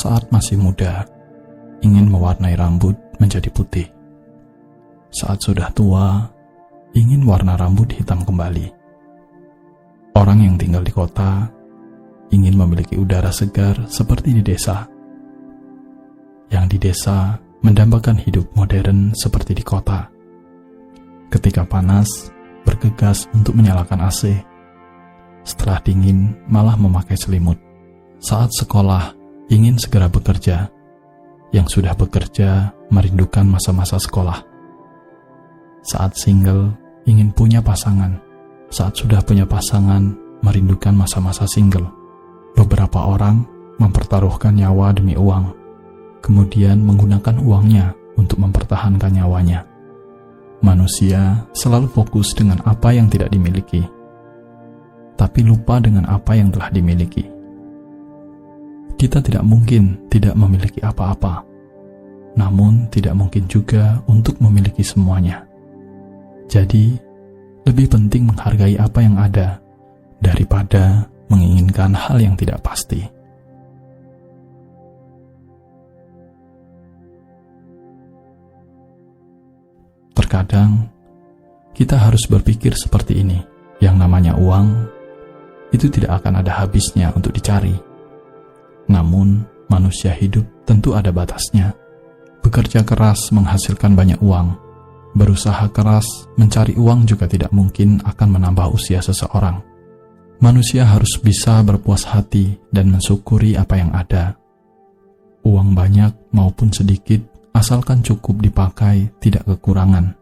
Saat masih muda, ingin mewarnai rambut menjadi putih. Saat sudah tua, ingin warna rambut hitam kembali. Orang yang tinggal di kota ingin memiliki udara segar seperti di desa. Yang di desa mendambakan hidup modern seperti di kota. Ketika panas, bergegas untuk menyalakan AC. Setelah dingin, malah memakai selimut. Saat sekolah, ingin segera bekerja. Yang sudah bekerja, merindukan masa-masa sekolah. Saat single, ingin punya pasangan. Saat sudah punya pasangan, merindukan masa-masa single. Beberapa orang mempertaruhkan nyawa demi uang, kemudian menggunakan uangnya untuk mempertahankan nyawanya. Manusia selalu fokus dengan apa yang tidak dimiliki, tapi lupa dengan apa yang telah dimiliki. Kita tidak mungkin tidak memiliki apa-apa, namun tidak mungkin juga untuk memiliki semuanya. Jadi, lebih penting menghargai apa yang ada daripada menginginkan hal yang tidak pasti. Terkadang, kita harus berpikir seperti ini. Yang namanya uang, itu tidak akan ada habisnya untuk dicari. Namun, manusia hidup tentu ada batasnya. Bekerja keras menghasilkan banyak uang. Berusaha keras mencari uang juga tidak mungkin akan menambah usia seseorang. Manusia harus bisa berpuas hati dan mensyukuri apa yang ada. Uang banyak maupun sedikit, asalkan cukup dipakai, tidak kekurangan.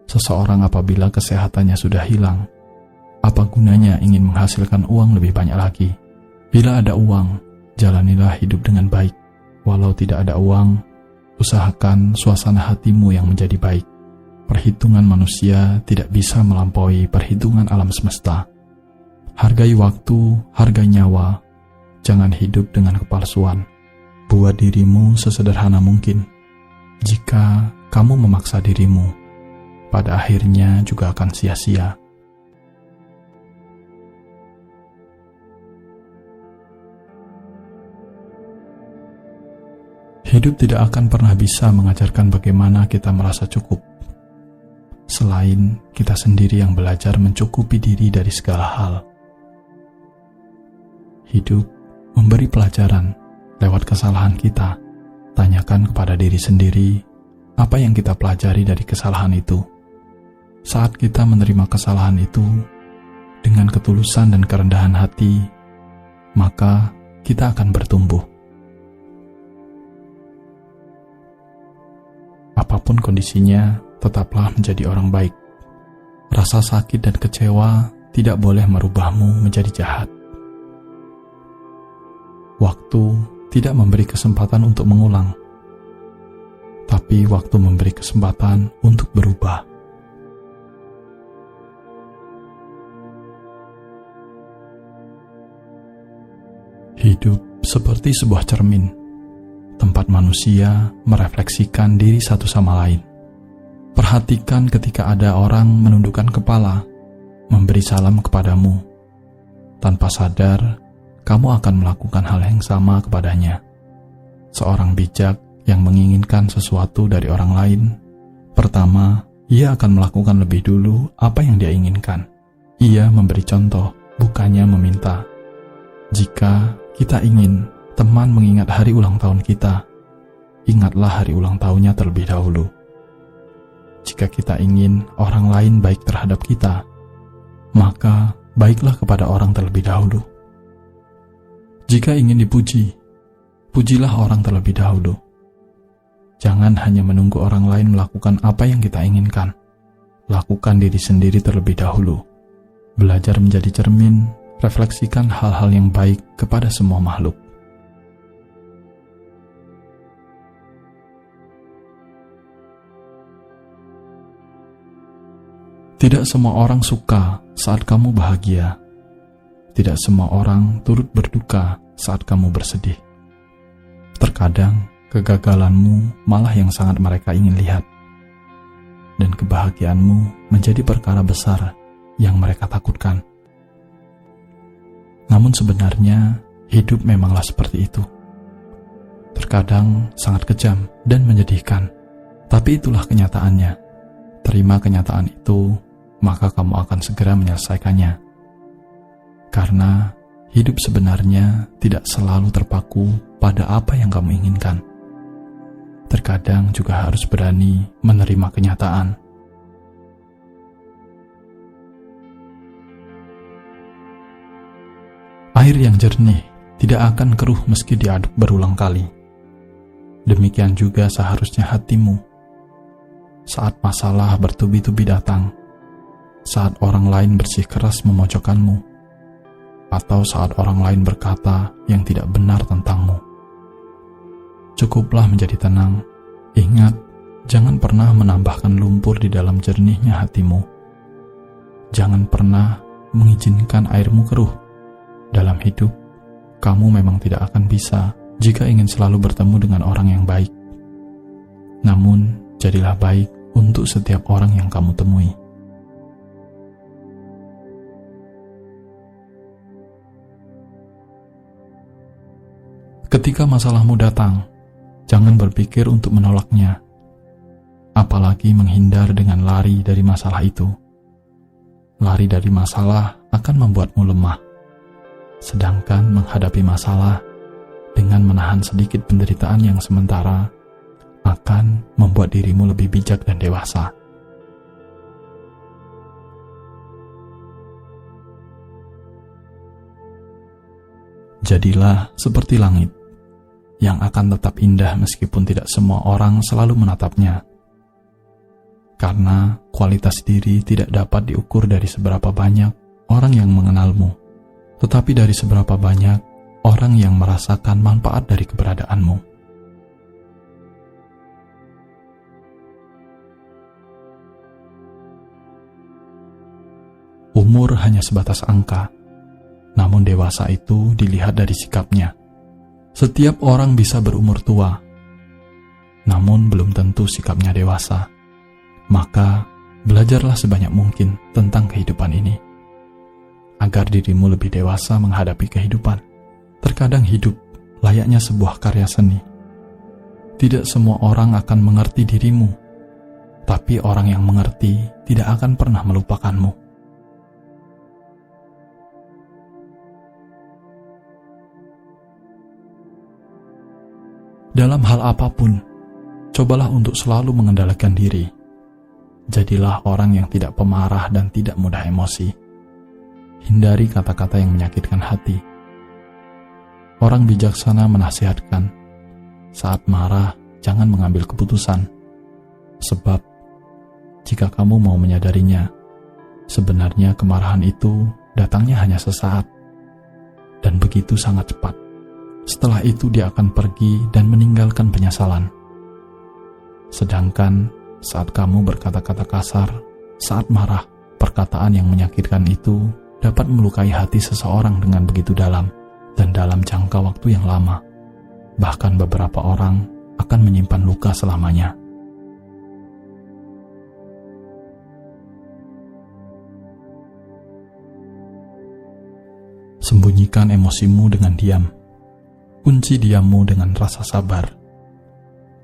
Seseorang apabila kesehatannya sudah hilang, apa gunanya ingin menghasilkan uang lebih banyak lagi? Bila ada uang, jalanilah hidup dengan baik. Walau tidak ada uang, usahakan suasana hatimu yang menjadi baik. Perhitungan manusia tidak bisa melampaui perhitungan alam semesta. Hargai waktu, hargai nyawa. Jangan hidup dengan kepalsuan. Buat dirimu sesederhana mungkin. Jika kamu memaksa dirimu, pada akhirnya juga akan sia-sia. Hidup tidak akan pernah bisa mengajarkan bagaimana kita merasa cukup, selain kita sendiri yang belajar mencukupi diri dari segala hal. Hidup memberi pelajaran lewat kesalahan kita. Tanyakan kepada diri sendiri, apa yang kita pelajari dari kesalahan itu. Saat kita menerima kesalahan itu dengan ketulusan dan kerendahan hati, maka kita akan bertumbuh. Apapun kondisinya, tetaplah menjadi orang baik. Rasa sakit dan kecewa tidak boleh merubahmu menjadi jahat. Waktu tidak memberi kesempatan untuk mengulang, tapi waktu memberi kesempatan untuk berubah. Hidup seperti sebuah cermin, tempat manusia merefleksikan diri satu sama lain. Perhatikan ketika ada orang menundukkan kepala, memberi salam kepadamu. Tanpa sadar, kamu akan melakukan hal yang sama kepadanya. Seorang bijak yang menginginkan sesuatu dari orang lain, pertama, ia akan melakukan lebih dulu apa yang dia inginkan. Ia memberi contoh, bukannya meminta. Jika kita ingin teman mengingat hari ulang tahun kita, ingatlah hari ulang tahunnya terlebih dahulu. Jika kita ingin orang lain baik terhadap kita, maka baiklah kepada orang terlebih dahulu. Jika ingin dipuji, pujilah orang terlebih dahulu. Jangan hanya menunggu orang lain melakukan apa yang kita inginkan. Lakukan diri sendiri terlebih dahulu. Belajar menjadi cermin, refleksikan hal-hal yang baik kepada semua makhluk. Tidak semua orang suka saat kamu bahagia. Tidak semua orang turut berduka saat kamu bersedih. Terkadang, kegagalanmu malah yang sangat mereka ingin lihat. Dan kebahagiaanmu menjadi perkara besar yang mereka takutkan. Namun sebenarnya, hidup memanglah seperti itu. Terkadang sangat kejam dan menyedihkan, tapi itulah kenyataannya. Terima kenyataan itu, maka kamu akan segera menyelesaikannya. Karena hidup sebenarnya tidak selalu terpaku pada apa yang kamu inginkan. Terkadang juga harus berani menerima kenyataan. Air yang jernih tidak akan keruh meski diaduk berulang kali. Demikian juga seharusnya hatimu. Saat masalah bertubi-tubi datang, saat orang lain bersikeras memojokkanmu, atau saat orang lain berkata yang tidak benar tentangmu, cukuplah menjadi tenang. Ingat, jangan pernah menambahkan lumpur di dalam jernihnya hatimu. Jangan pernah mengizinkan airmu keruh. Dalam hidup, kamu memang tidak akan bisa jika ingin selalu bertemu dengan orang yang baik. Namun, jadilah baik untuk setiap orang yang kamu temui. Ketika masalahmu datang, jangan berpikir untuk menolaknya, apalagi menghindar dengan lari dari masalah itu. Lari dari masalah akan membuatmu lemah, sedangkan menghadapi masalah dengan menahan sedikit penderitaan yang sementara akan membuat dirimu lebih bijak dan dewasa. Jadilah seperti langit yang akan tetap indah meskipun tidak semua orang selalu menatapnya. Karena kualitas diri tidak dapat diukur dari seberapa banyak orang yang mengenalmu, tetapi dari seberapa banyak orang yang merasakan manfaat dari keberadaanmu. Umur hanya sebatas angka, namun dewasa itu dilihat dari sikapnya. Setiap orang bisa berumur tua, namun belum tentu sikapnya dewasa. Maka, belajarlah sebanyak mungkin tentang kehidupan ini, agar dirimu lebih dewasa menghadapi kehidupan. Terkadang hidup layaknya sebuah karya seni. Tidak semua orang akan mengerti dirimu, tapi orang yang mengerti tidak akan pernah melupakanmu. Dalam hal apapun, cobalah untuk selalu mengendalikan diri. Jadilah orang yang tidak pemarah dan tidak mudah emosi. Hindari kata-kata yang menyakitkan hati. Orang bijaksana menasihatkan, saat marah jangan mengambil keputusan. Sebab, jika kamu mau menyadarinya, sebenarnya kemarahan itu datangnya hanya sesaat, dan begitu sangat cepat. Setelah itu dia akan pergi dan meninggalkan penyesalan. Sedangkan saat kamu berkata-kata kasar, saat marah, perkataan yang menyakitkan itu dapat melukai hati seseorang dengan begitu dalam dan dalam jangka waktu yang lama. Bahkan beberapa orang akan menyimpan luka selamanya. Sembunyikan emosimu dengan diam. Kunci diammu dengan rasa sabar.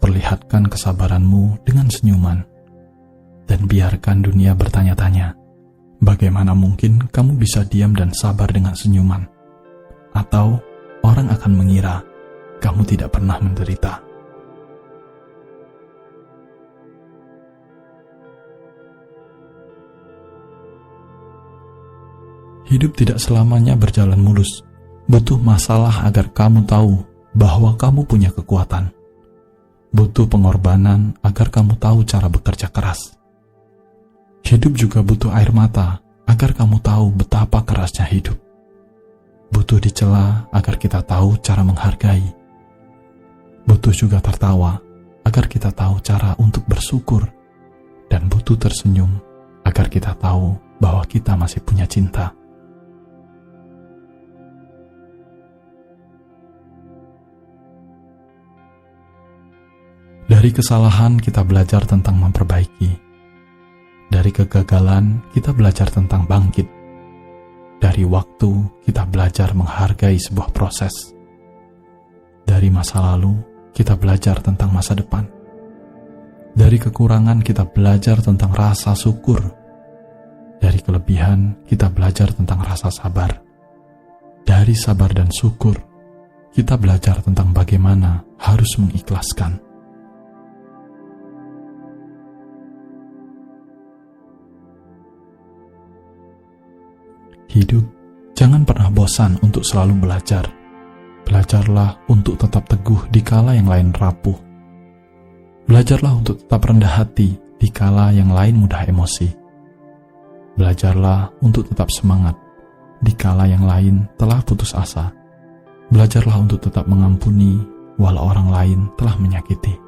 Perlihatkan kesabaranmu dengan senyuman. Dan biarkan dunia bertanya-tanya, bagaimana mungkin kamu bisa diam dan sabar dengan senyuman? Atau orang akan mengira kamu tidak pernah menderita. Hidup tidak selamanya berjalan mulus. Butuh masalah agar kamu tahu bahwa kamu punya kekuatan. Butuh pengorbanan agar kamu tahu cara bekerja keras. Hidup juga butuh air mata agar kamu tahu betapa kerasnya hidup. Butuh dicela agar kita tahu cara menghargai. Butuh juga tertawa agar kita tahu cara untuk bersyukur. Dan butuh tersenyum agar kita tahu bahwa kita masih punya cinta. Dari kesalahan kita belajar tentang memperbaiki. Dari kegagalan kita belajar tentang bangkit. Dari waktu kita belajar menghargai sebuah proses. Dari masa lalu kita belajar tentang masa depan. Dari kekurangan kita belajar tentang rasa syukur. Dari kelebihan kita belajar tentang rasa sabar. Dari sabar dan syukur kita belajar tentang bagaimana harus mengikhlaskan. Hidup, jangan pernah bosan untuk selalu belajar. Belajarlah untuk tetap teguh di kala yang lain rapuh. Belajarlah untuk tetap rendah hati di kala yang lain mudah emosi. Belajarlah untuk tetap semangat di kala yang lain telah putus asa. Belajarlah untuk tetap mengampuni walau orang lain telah menyakiti.